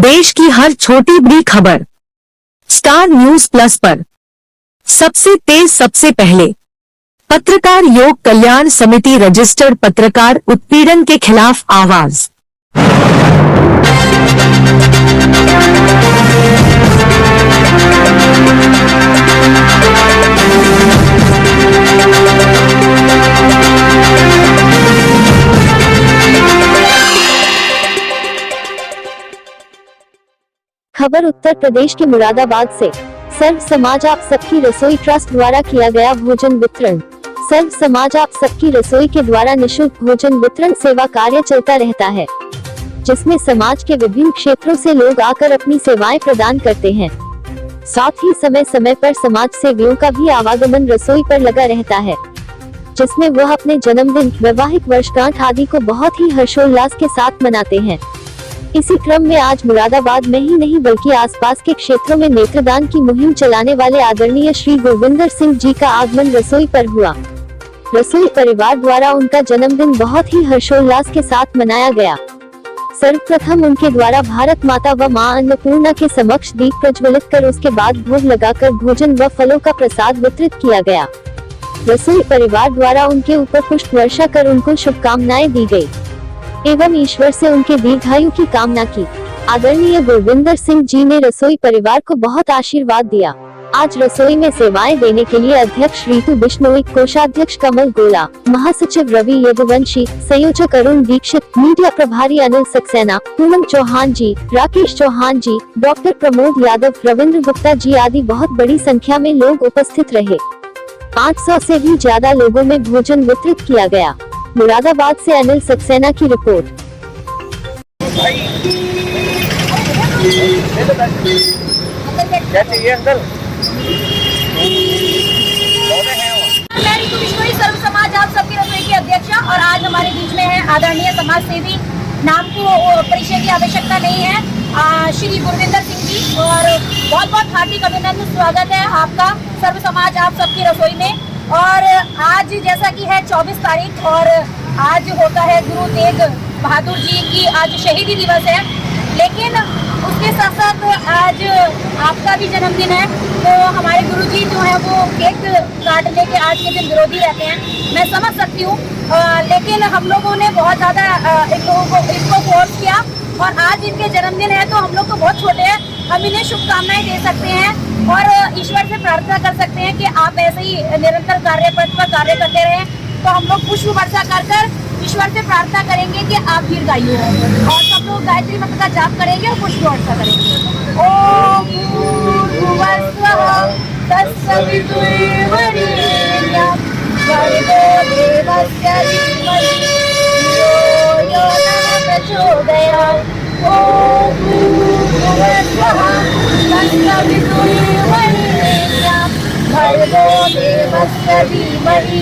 देश की हर छोटी बड़ी खबर स्टार न्यूज प्लस पर सबसे तेज सबसे पहले। पत्रकार योग कल्याण समिति रजिस्टर्ड पत्रकार उत्पीड़न के खिलाफ आवाज। खबर उत्तर प्रदेश के मुरादाबाद से। सर्व समाज आप सबकी रसोई ट्रस्ट द्वारा किया गया भोजन वितरण। सर्व समाज आप सबकी रसोई के द्वारा निशुल्क भोजन वितरण सेवा कार्य चलता रहता है, जिसमें समाज के विभिन्न क्षेत्रों से लोग आकर अपनी सेवाएं प्रदान करते हैं। साथ ही समय समय पर समाज सेवियों का भी आवागमन रसोई पर लगा रहता है, जिसमें वह अपने जन्मदिन, वैवाहिक वर्षगांठ आदि को बहुत ही हर्षोल्लास के साथ मनाते हैं। इसी क्रम में आज मुरादाबाद में ही नहीं बल्कि आसपास के क्षेत्रों में नेत्रदान की मुहिम चलाने वाले आदरणीय श्री गुरविंदर सिंह जी का आगमन रसोई पर हुआ। रसोई परिवार द्वारा उनका जन्मदिन बहुत ही हर्षोल्लास के साथ मनाया गया। सर्वप्रथम उनके द्वारा भारत माता व मां अन्नपूर्णा के समक्ष दीप प्रज्वलित कर उसके बाद भोग लगाकर भोजन व फलों का प्रसाद वितरित किया गया। रसोई परिवार द्वारा उनके ऊपर पुष्प वर्षा कर उनको शुभकामनाएं दी गयी एवं ईश्वर से उनके दीर्घायु की कामना की। आदरणीय गुरविंदर सिंह जी ने रसोई परिवार को बहुत आशीर्वाद दिया। आज रसोई में सेवाएं देने के लिए अध्यक्ष ऋतु बिश्नोई, कोषाध्यक्ष कमल गोला, महासचिव रवि यदुवंशी, संयोजक अरुण दीक्षित, मीडिया प्रभारी अनिल सक्सेना, पूनम चौहान जी, राकेश चौहान जी, डॉक्टर प्रमोद यादव, रविंद्र गुप्ता जी आदि बहुत बड़ी संख्या में लोग उपस्थित रहे। 500 से भी ज्यादा लोगों में भोजन वितरित किया गया। मुरादाबाद से अनिल सक्सेना की रिपोर्ट। क्या चाहिए अंकल? मैं ऋतु बिश्नोई, सर्व समाज आप सबकी रसोई की अध्यक्षा, और आज हमारे बीच में है आदरणीय समाज सेवी, नाम को परिचय की आवश्यकता नहीं है, श्री गुरविंदर सिंह जी, और बहुत बहुत हार्दिक अभिनंदन, स्वागत है आपका सर्व समाज आप सबकी रसोई में। और आज जैसा कि है 24 तारीख और आज होता है गुरु तेग बहादुर जी की आज शहीदी दिवस है, लेकिन उसके साथ साथ आज आपका भी जन्मदिन है, तो हमारे गुरुजी जो है वो केक काटने के आज के दिन विरोधी रहते हैं, मैं समझ सकती हूँ, लेकिन हम लोगों ने बहुत ज़्यादा इनको फोर्स किया और आज इनके जन्मदिन है, तो हम लोग तो बहुत छोटे हैं, हम इन्हें शुभकामनाएं दे सकते हैं और ईश्वर से प्रार्थना कर सकते हैं कि आप ऐसे ही निरंतर कार्यपथ पर कार्य करते रहें। तो हम लोग पुष्प वर्षा कर ईश्वर से प्रार्थना करेंगे कि आप दीर्घायु हो, और सब लोग गायत्री मंत्र का जाप करेंगे और पुष्प वर्षा करेंगे। ओम भूर्भुवस्सुवः तत्सवितुर्वरेण्यं भर्गो देवस्य धीमहि धियो यो न प्रचोदयात्। ओम भूर्भुवस्सुवः तत्सवितुर्वरेण्यं भर्गो देवस्य धीमहि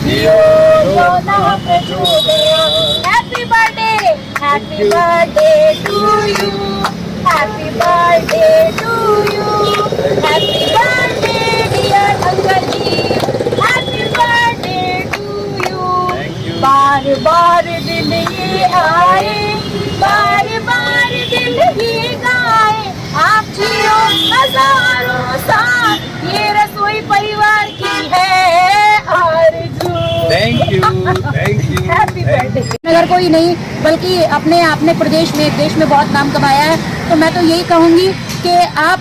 धियो यो न प्रचोदयात्। Happy birthday to you, happy birthday to you, happy birthday dear uncle ji, happy birthday to you. बार बार दिन ये आए, बार बार दिल ही गाए, आप जियो हजारों साल, ये रसोई परिवार की है आरज़ू। Thank you happy birthday. अगर कोई नहीं बल्कि अपने आपने प्रदेश में देश में बहुत नाम कमाया है, तो मैं तो यही कहूँगी कि आप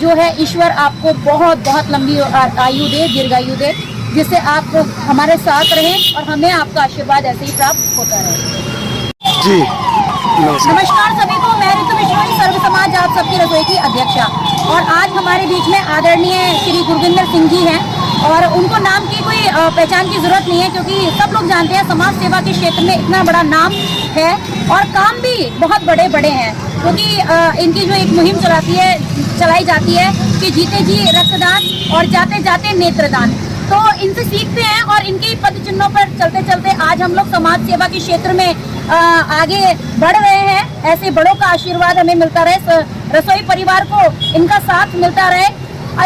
जो है ईश्वर आपको बहुत बहुत लंबी आयु दे, दीर्घायु दे, जिससे आप हमारे साथ रहें और हमें आपका आशीर्वाद ऐसे ही प्राप्त होता रहे। जी नमस्कार सभी को, मैं ऋतु बिश्नोई, सर्व समाज आप सबकी रसोई की अध्यक्षा, और आज हमारे बीच में आदरणीय श्री गुरविंदर सिंह जी हैं, और उनको नाम की कोई पहचान की जरूरत नहीं है, क्योंकि सब लोग जानते हैं समाज सेवा के क्षेत्र में इतना बड़ा नाम है और काम भी बहुत बड़े बड़े हैं, क्योंकि इनकी जो एक मुहिम चलाई जाती है कि जीते जी रक्तदान और जाते जाते नेत्रदान, तो इनसे सीखते हैं और इनके पद चिन्हों पर चलते चलते आज हम लोग समाज सेवा के क्षेत्र में आगे बढ़ रहे हैं। ऐसे बड़ों का आशीर्वाद हमें मिलता रहे, रसोई परिवार को इनका साथ मिलता रहे,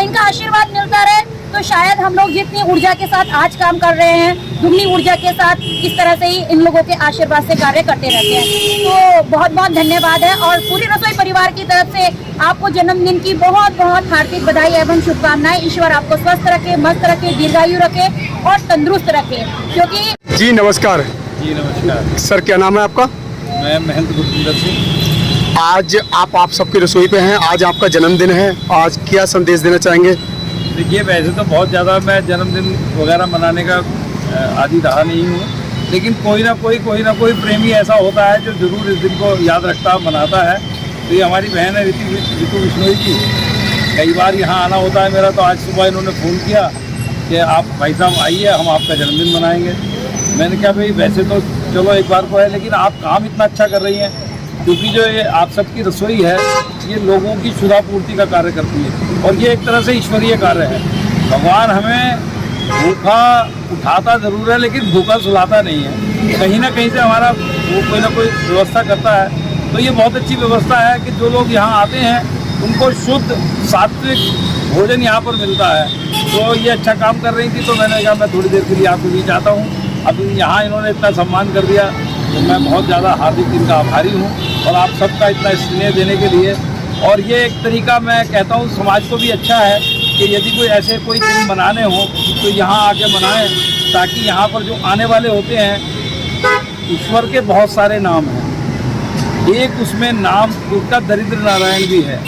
इनका आशीर्वाद मिलता रहे, तो शायद हम लोग जितनी ऊर्जा के साथ आज काम कर रहे हैं, दुगनी ऊर्जा के साथ इस तरह से ही इन लोगों के आशीर्वाद से कार्य करते रहते हैं। तो बहुत बहुत धन्यवाद है और पूरी रसोई परिवार की तरफ से आपको जन्मदिन की बहुत बहुत हार्दिक बधाई एवं शुभकामनाएं। ईश्वर आपको स्वस्थ रखे, मस्त रखे, दीर्घायु रखे और तंदुरुस्त रखे। क्योंकि जी नमस्कार। जी नमस्कार। सर क्या नाम है आपका? मैं महेंद्र गुरविंदर सिंह। आज आप सबकी रसोई पे हैं, आज आपका जन्मदिन है, आज क्या संदेश देना चाहेंगे? देखिए, वैसे तो बहुत ज़्यादा मैं जन्मदिन वगैरह मनाने का आदी रहा नहीं हूँ, लेकिन कोई ना कोई प्रेमी ऐसा होता है जो ज़रूर इस दिन को याद रखता मनाता है। तो ये हमारी बहन है ऋतु बिश्नोई जी, कई बार यहाँ आना होता है मेरा। तो आज सुबह इन्होंने फ़ोन किया कि आप भाई साहब आइए, हम आपका जन्मदिन मनाएंगे। मैंने कहा भाई वैसे तो चलो एक बार को है, लेकिन आप काम इतना अच्छा कर रही हैं, क्योंकि जो ये आप सबकी रसोई है ये लोगों की क्षुधा पूर्ति का कार्य करती है और ये एक तरह से ईश्वरीय कार्य है। भगवान हमें भूखा उठाता ज़रूर है, लेकिन भूखा सुलाता नहीं है। कहीं ना कहीं से हमारा वो कोई ना कोई व्यवस्था करता है। तो ये बहुत अच्छी व्यवस्था है कि जो लोग यहाँ आते हैं उनको शुद्ध सात्विक भोजन यहाँ पर मिलता है। तो ये अच्छा काम कर रही थी, तो मैंने कहा मैं थोड़ी देर के लिए आपको भी चाहता हूँ। अब यहाँ इन्होंने इतना सम्मान कर दिया तो मैं बहुत ज़्यादा हार्दिक इनका आभारी हूँ और आप सबका इतना स्नेह देने के लिए। और ये एक तरीका मैं कहता हूँ समाज को भी अच्छा है कि यदि कोई ऐसे कोई दिन मनाने हो तो यहाँ आके मनाएं, ताकि यहाँ पर जो आने वाले होते हैं ईश्वर के बहुत सारे नाम हैं। एक उसमें नाम उनका दरिद्र नारायण भी है।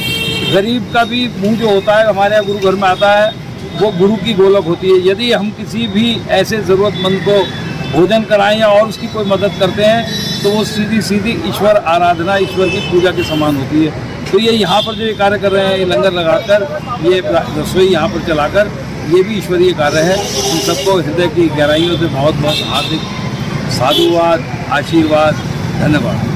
गरीब का भी मुँह जो होता है हमारे यहाँ गुरु घर में आता है, वो गुरु की गोलक होती है। यदि हम किसी भी ऐसे ज़रूरतमंद को भोजन कराएं या और उसकी कोई मदद करते हैं तो वो सीधी सीधी ईश्वर आराधना, ईश्वर की पूजा के समान होती है। तो ये यहाँ पर जो ये कार्य कर रहे हैं, ये लंगर लगाकर, ये रसोई यहाँ पर चलाकर, ये भी ईश्वरीय कार्य है। इन सबको हृदय की गहराइयों से बहुत बहुत हार्दिक साधुवाद, आशीर्वाद, धन्यवाद।